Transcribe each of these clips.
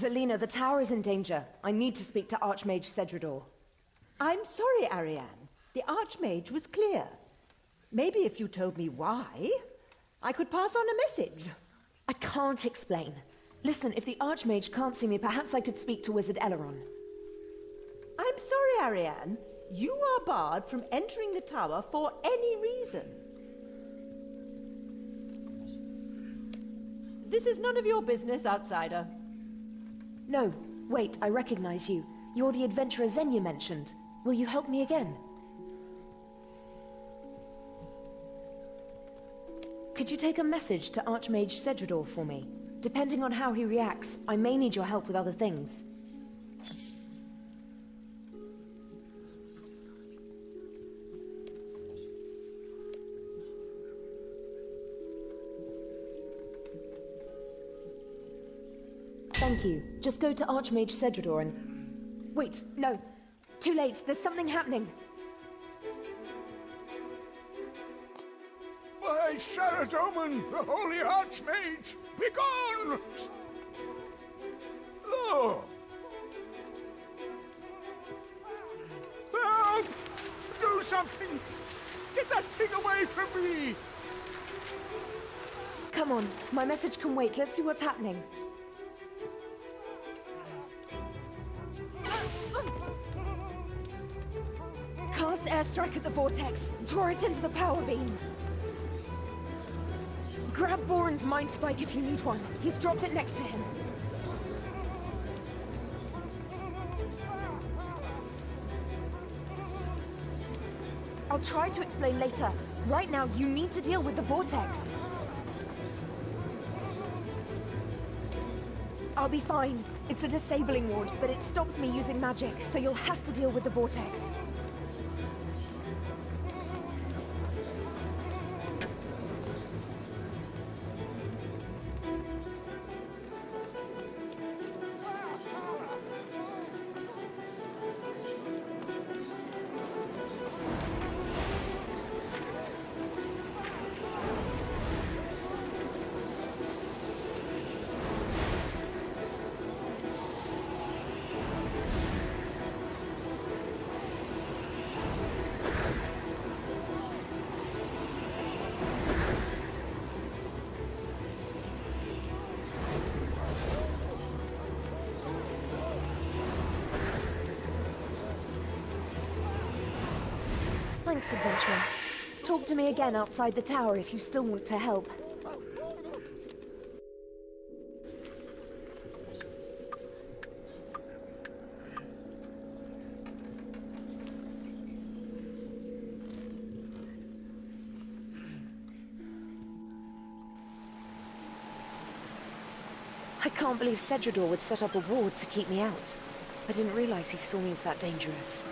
Velina, the tower is in danger. I need to speak to Archmage Cedrador. I'm sorry, Ariane. The Archmage was clear. Maybe if you told me why, I could pass on a message. I can't explain. Listen, if the Archmage can't see me, perhaps I could speak to Wizard Eleron. I'm sorry, Ariane. You are barred from entering the tower for any reason. This is none of your business, outsider. No, wait, I recognize you. You're the adventurer Zen you mentioned. Will you help me again? Could you take a message to Archmage Cedrador for me? Depending on how he reacts, I may need your help with other things. Thank you. Just go to Archmage Cedrador and... Wait, no. Too late. There's something happening. Why, Saradomin, the Holy Archmage! Begone! Oh! Help! Do something! Get that thing away from me! Come on. My message can wait. Let's see what's happening. Cast airstrike at the vortex. Draw it into the power beam. Grab Boren's Mindspike if you need one. He's dropped it next to him. I'll try to explain later. Right now, you need to deal with the vortex. I'll be fine. It's a disabling ward, but it stops me using magic, so you'll have to deal with the vortex. Thanks, adventurer. Talk to me again outside the tower if you still want to help. I can't believe Cedrador would set up a ward to keep me out. I didn't realize he saw me as that dangerous.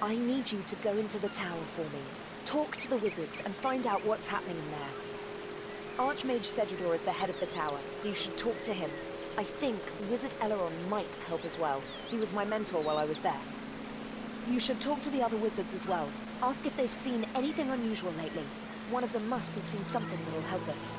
I need you to go into the tower for me. Talk to the wizards and find out what's happening in there. Archmage Cedrador is the head of the tower, so you should talk to him. I think Wizard Eleron might help as well. He was my mentor while I was there. You should talk to the other wizards as well. Ask if they've seen anything unusual lately. One of them must have seen something that will help us.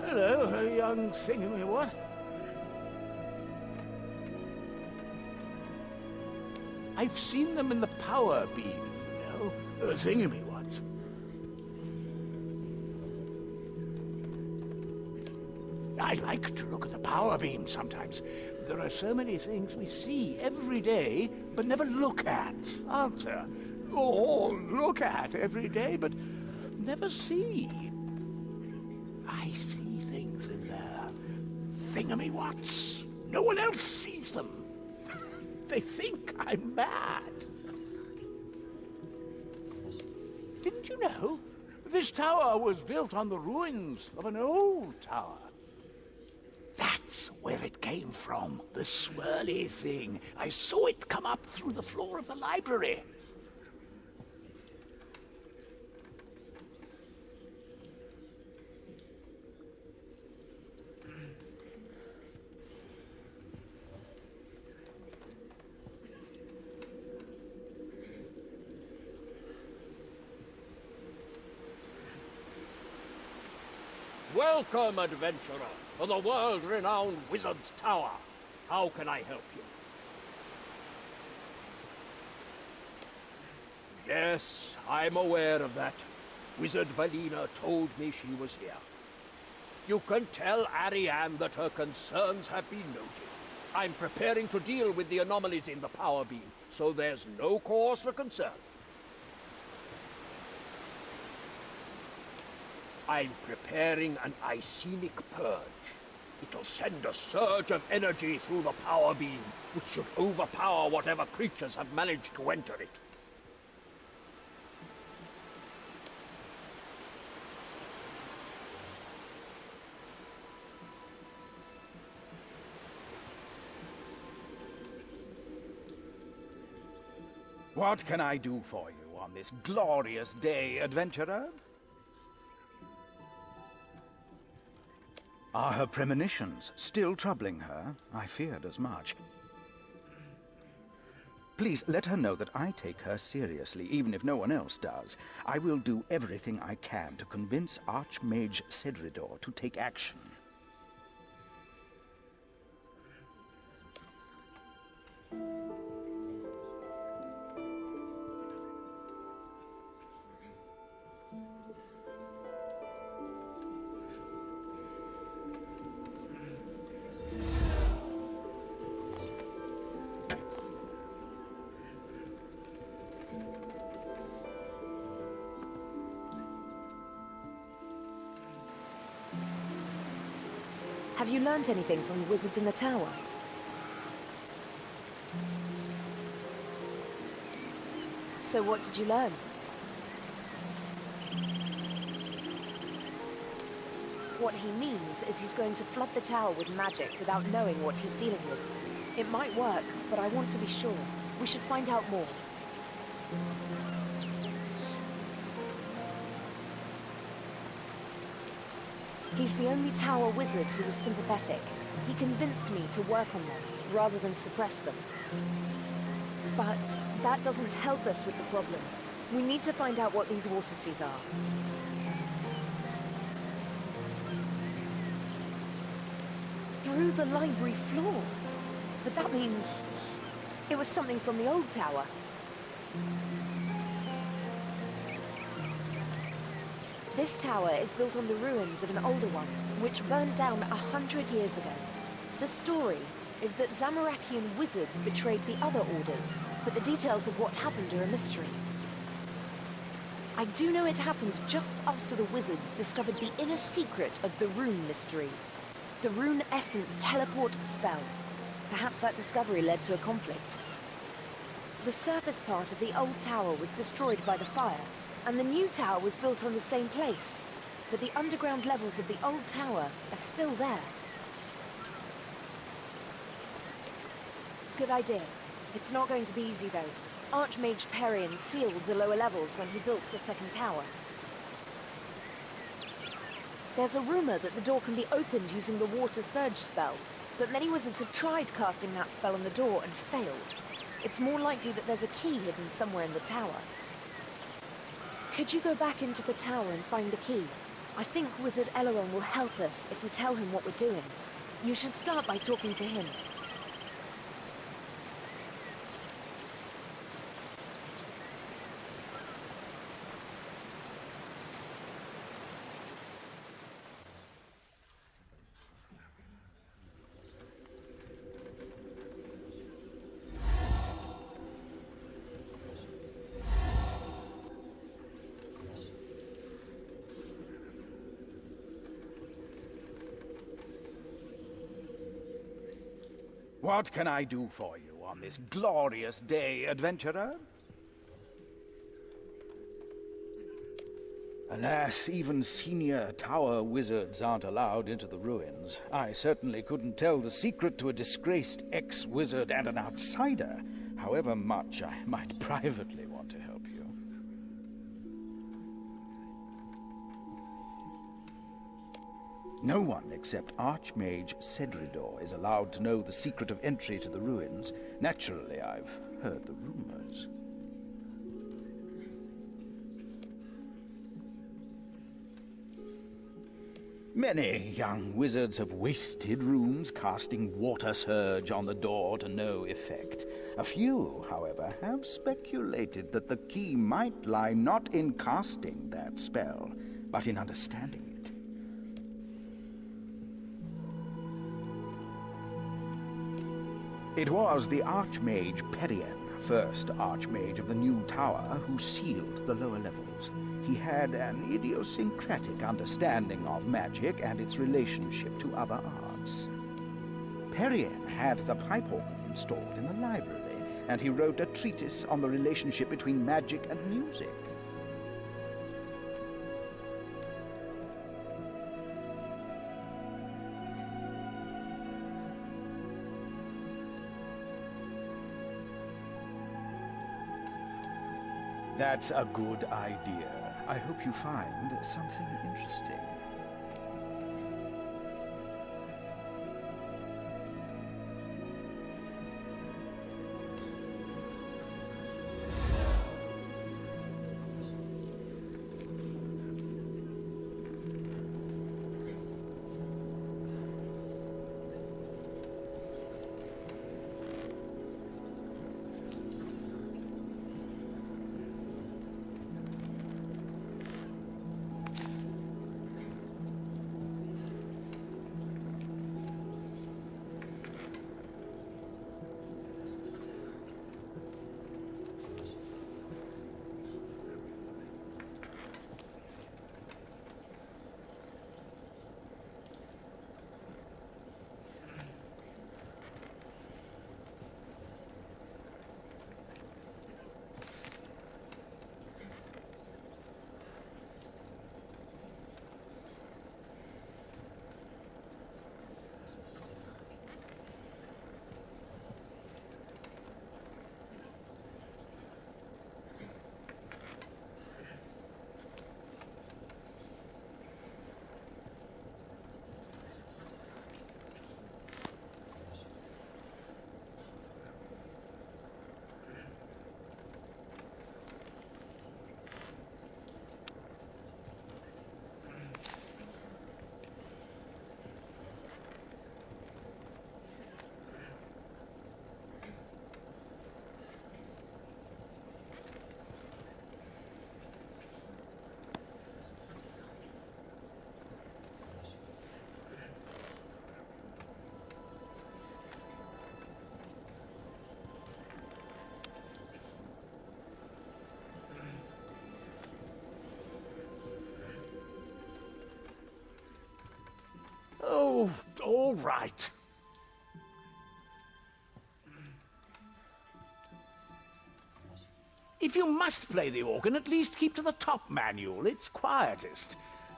Hello, a young thingamy-what? I've seen them in the power beam, you know, thingamy-whats. I like to look at the power beam sometimes. There are so many things we see every day, but never look at, aren't there? Or look at every day, but never see. I see things in there. thingamywats. No one else sees them. They think I'm mad. Didn't you know? This tower was built on the ruins of an old tower. That's where it came from, the swirly thing. I saw it come up through the floor of the library. Welcome, adventurer, to the world-renowned Wizard's Tower. How can I help you? Yes, I'm aware of that. Wizard Valina told me she was here. You can tell Ariane that her concerns have been noted. I'm preparing to deal with the anomalies in the power beam, so there's no cause for concern. I'm preparing an Icenic purge. It'll send a surge of energy through the power beam, which should overpower whatever creatures have managed to enter it. What can I do for you on this glorious day, adventurer? Are her premonitions still troubling her? I feared as much. Please let her know that I take her seriously, even if no one else does. I will do everything I can to convince Archmage Cedridor to take action. Have you learnt anything from the wizards in the tower? So what did you learn? What he means is he's going to flood the tower with magic without knowing what he's dealing with. It might work, but I want to be sure. We should find out more. He's the only tower wizard who was sympathetic. He convinced me to work on them, rather than suppress them. But that doesn't help us with the problem. We need to find out what these vortices are. Through the library floor? But that means it was something from the old tower. This tower is built on the ruins of an older one, which burned down 100 years ago. The story is that Zamorakian wizards betrayed the other orders, but the details of what happened are a mystery. I do know it happened just after the wizards discovered the inner secret of the Rune Mysteries. The Rune Essence teleport spell. Perhaps that discovery led to a conflict. The surface part of the old tower was destroyed by the fire, and the new tower was built on the same place. But the underground levels of the old tower are still there. Good idea. It's not going to be easy, though. Archmage Perian sealed the lower levels when he built the second tower. There's a rumor that the door can be opened using the water surge spell, but many wizards have tried casting that spell on the door and failed. It's more likely that there's a key hidden somewhere in the tower. Could you go back into the tower and find the key? I think Wizard Eleron will help us if we tell him what we're doing. You should start by talking to him. What can I do for you on this glorious day, adventurer? Alas, even senior tower wizards aren't allowed into the ruins. I certainly couldn't tell the secret to a disgraced ex-wizard and an outsider, however much I might privately want to help you. No one except Archmage Cedridor is allowed to know the secret of entry to the ruins. Naturally, I've heard the rumors. Many young wizards have wasted rooms casting Water Surge on the door to no effect. A few, however, have speculated that the key might lie not in casting that spell, but in understanding it. It was the Archmage Perian, first Archmage of the new tower, who sealed the lower levels. He had an idiosyncratic understanding of magic and its relationship to other arts. Perian had the pipe organ installed in the library, and he wrote a treatise on the relationship between magic and music. That's a good idea. I hope you find something interesting. Oh, all right. If you must play the organ, at least keep to the top manual. It's quietest.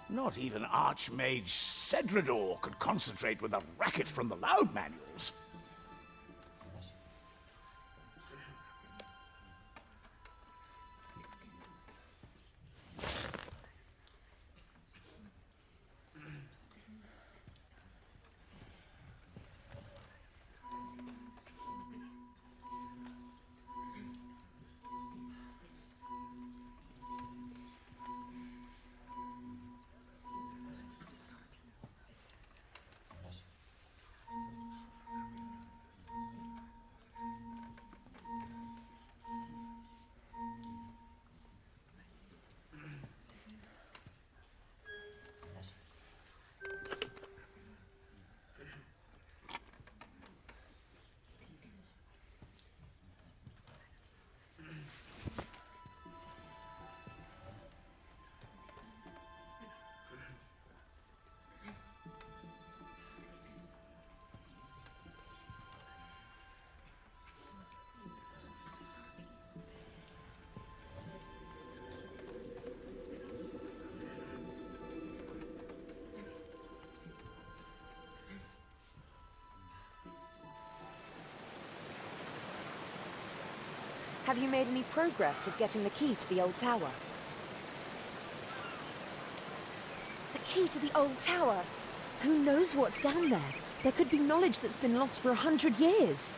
Not even Archmage Cedridor could concentrate with the racket from the loud manuals. Have you made any progress with getting the key to the old tower? The key to the old tower? Who knows what's down there? There could be knowledge that's been lost for 100 years.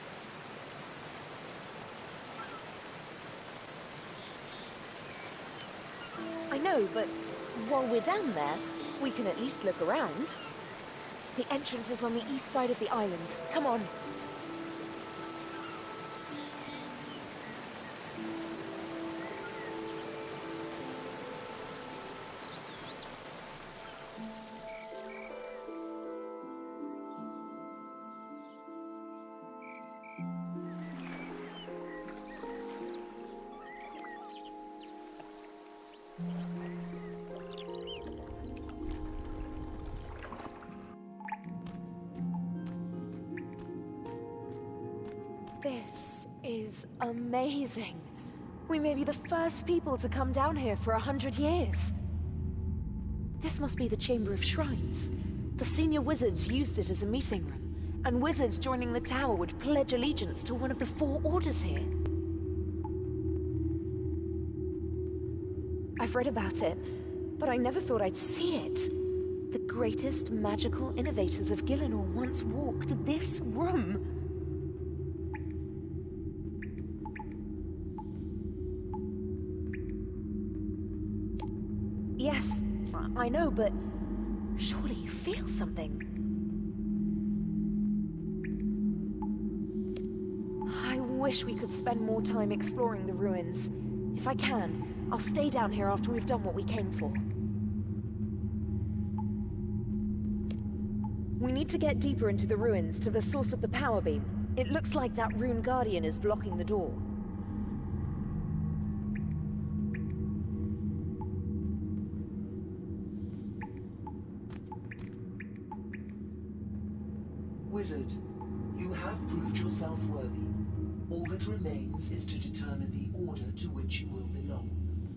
I know, but while we're down there, we can at least look around. The entrance is on the east side of the island. Come on. This is amazing. We may be the first people to come down here for 100 years. This must be the Chamber of Shrines. The senior wizards used it as a meeting room, and wizards joining the tower would pledge allegiance to one of the 4 orders here. I've read about it, but I never thought I'd see it. The greatest magical innovators of Gielinor once walked this room. Yes, I know, but surely you feel something. I wish we could spend more time exploring the ruins. If I can, I'll stay down here after we've done what we came for. We need to get deeper into the ruins to the source of the power beam. It looks like that Rune Guardian is blocking the door. Wizard, you have proved yourself worthy. All that remains is to determine the order to which you will belong.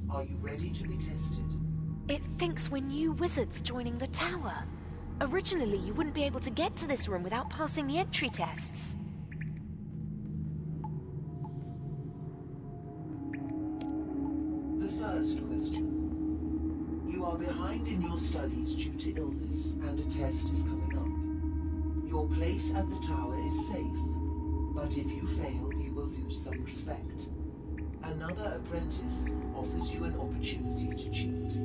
Are you ready to be tested? It thinks we're new wizards joining the tower. Originally, you wouldn't be able to get to this room without passing the entry tests. The first question. You are behind in your studies due to illness, and a test is coming up. Your place at the tower is safe, but if you fail, you will lose some respect. Another apprentice offers you an opportunity to cheat.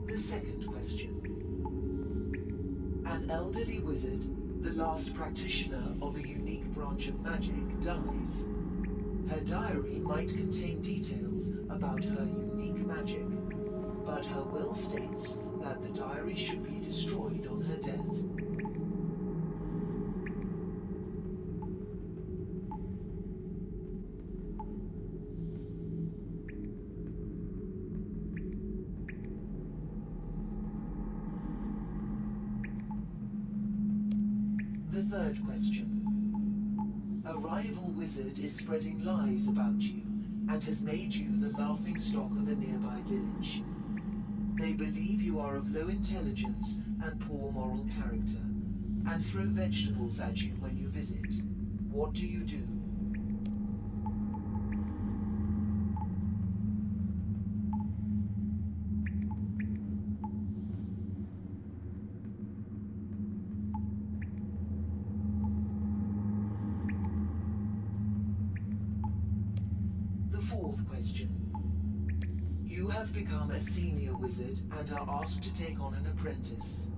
The second question. An elderly wizard, the last practitioner of a unique branch of magic, dies. Her diary might contain details about her unique magic, but her will states that the diary should be destroyed on her death. The third question. A rival wizard is spreading lies about you and has made you the laughingstock of a nearby village. They believe you are of low intelligence and poor moral character, and throw vegetables at you when you visit. What do you do? The fourth question. You have become a senior wizard and are asked to take on an apprentice.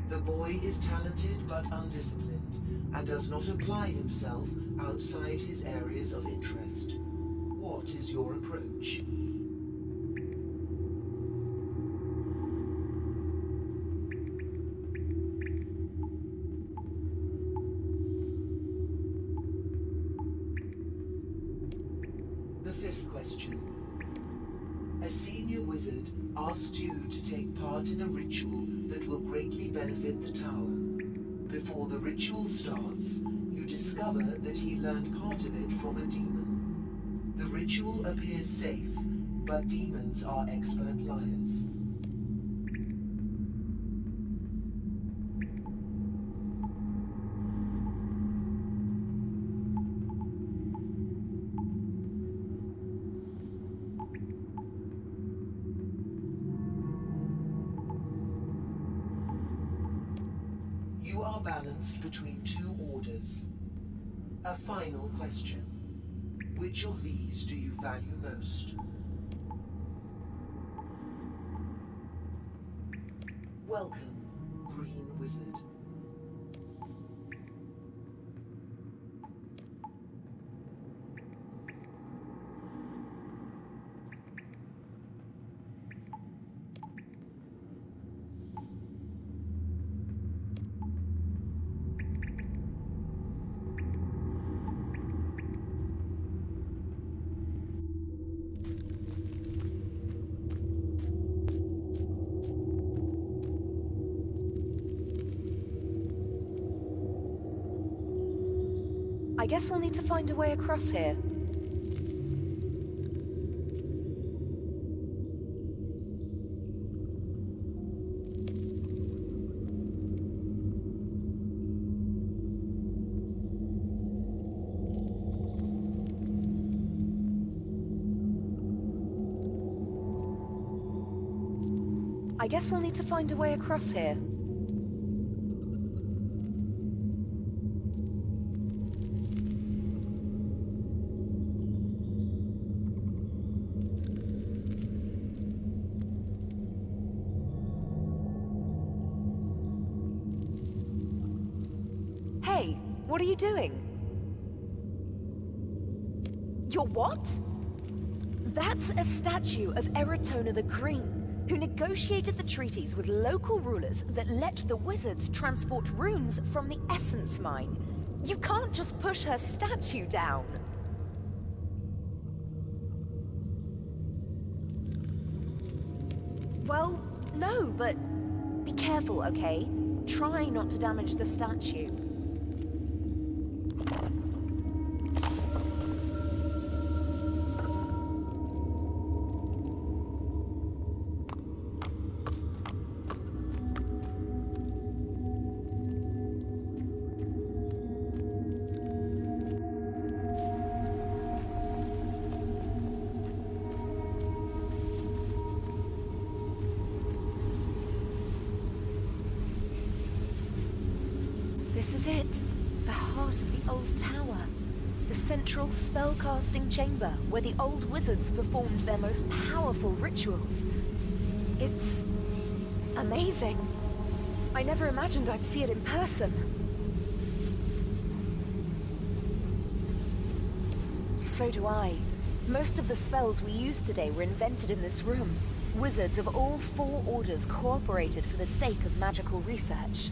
The boy is talented but undisciplined and does not apply himself outside his areas of interest. What is your approach? The fifth question. A senior wizard asked you to take part in a ritual that will greatly benefit the tower. Before the ritual starts, you discover that he learned part of it from a demon. The ritual appears safe, but demons are expert liars. You are balanced between two orders. A final question. Which of these do you value most? Welcome, Green Wizard. I guess we'll need to find a way across here. I guess we'll need to find a way across here. Hey, what are you doing? You're what? That's a statue of Eratona the Green, who negotiated the treaties with local rulers that let the wizards transport runes from the Essence Mine. You can't just push her statue down. Well, no, but be careful, okay? Try not to damage the statue. This is it. The heart of the old tower. The central spellcasting chamber where the old wizards performed their most powerful rituals. It's amazing. I never imagined I'd see it in person. So do I. Most of the spells we used today were invented in this room. Wizards of all 4 orders cooperated for the sake of magical research.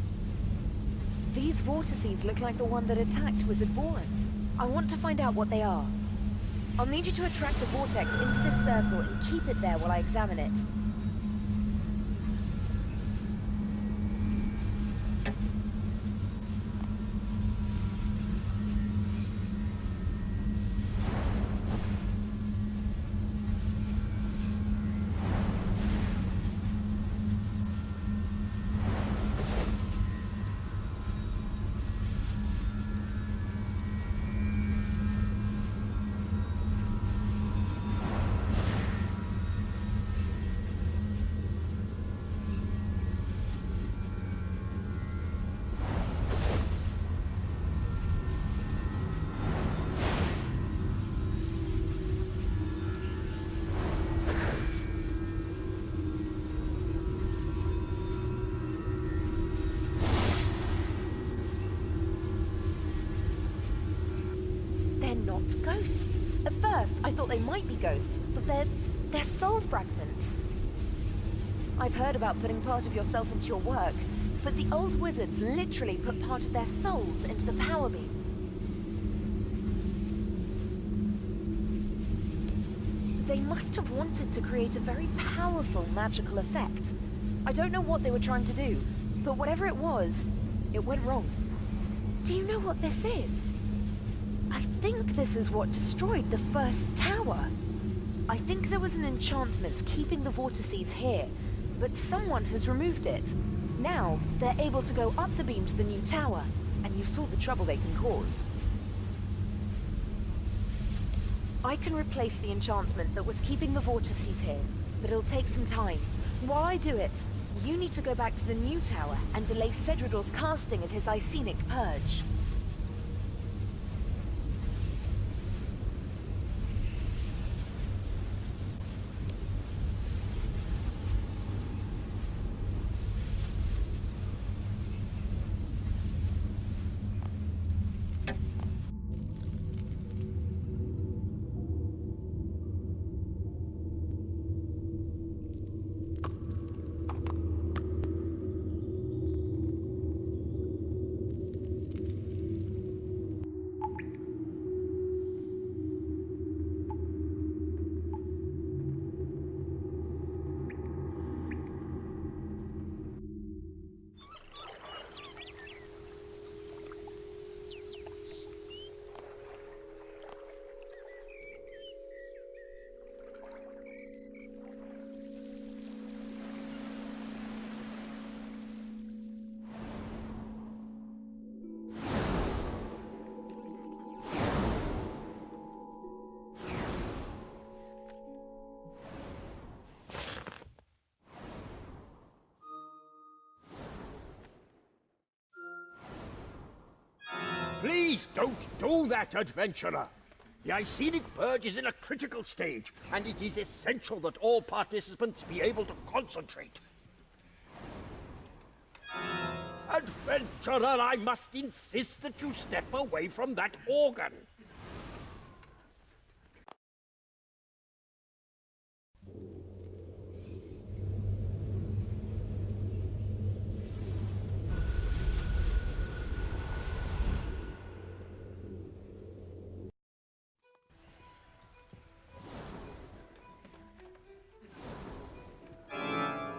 These vortices look like the one that attacked Wizard Boren. I want to find out what they are. I'll need you to attract the vortex into this circle and keep it there while I examine it. Not ghosts. At first, I thought they might be ghosts, but they're soul fragments. I've heard about putting part of yourself into your work, but the old wizards literally put part of their souls into the power beam. They must have wanted to create a very powerful magical effect. I don't know what they were trying to do, but whatever it was, it went wrong. Do you know what this is? I think this is what destroyed the first tower. I think there was an enchantment keeping the vortices here, but someone has removed it. Now, they're able to go up the beam to the new tower, and you saw the trouble they can cause. I can replace the enchantment that was keeping the vortices here, but it'll take some time. While I do it, you need to go back to the new tower and delay Cedridor's casting of his Icenic Purge. Please don't do that, adventurer! The Icenic Purge is in a critical stage, and it is essential that all participants be able to concentrate. Adventurer, I must insist that you step away from that organ.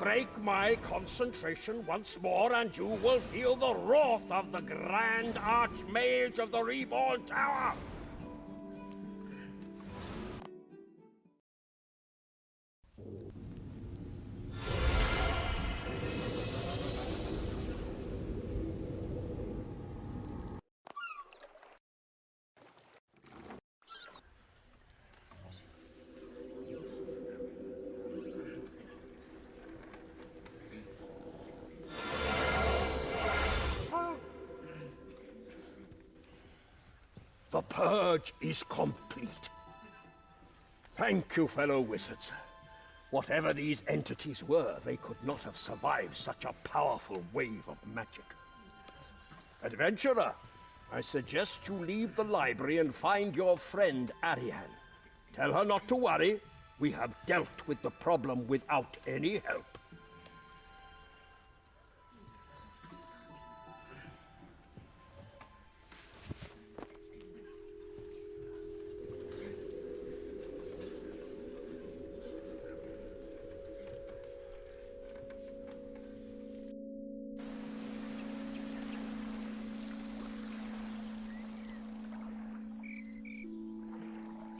Break my concentration once more, and you will feel the wrath of the Grand Archmage of the Reborn Tower! The purge is complete. Thank you, fellow wizards. Whatever these entities were, they could not have survived such a powerful wave of magic. Adventurer, I suggest you leave the library and find your friend Ariane. Tell her not to worry. We have dealt with the problem without any help.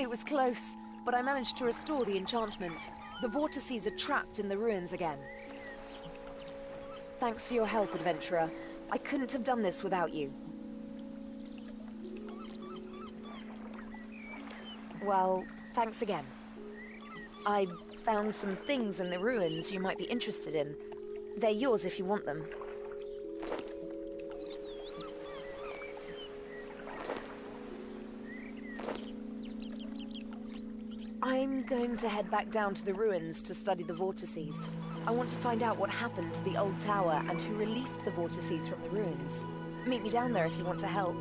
It was close, but I managed to restore the enchantment. The vortices are trapped in the ruins again. Thanks for your help, adventurer. I couldn't have done this without you. Well, thanks again. I found some things in the ruins you might be interested in. They're yours if you want them. I'm going to head back down to the ruins to study the vortices. I want to find out what happened to the old tower and who released the vortices from the ruins. Meet me down there if you want to help.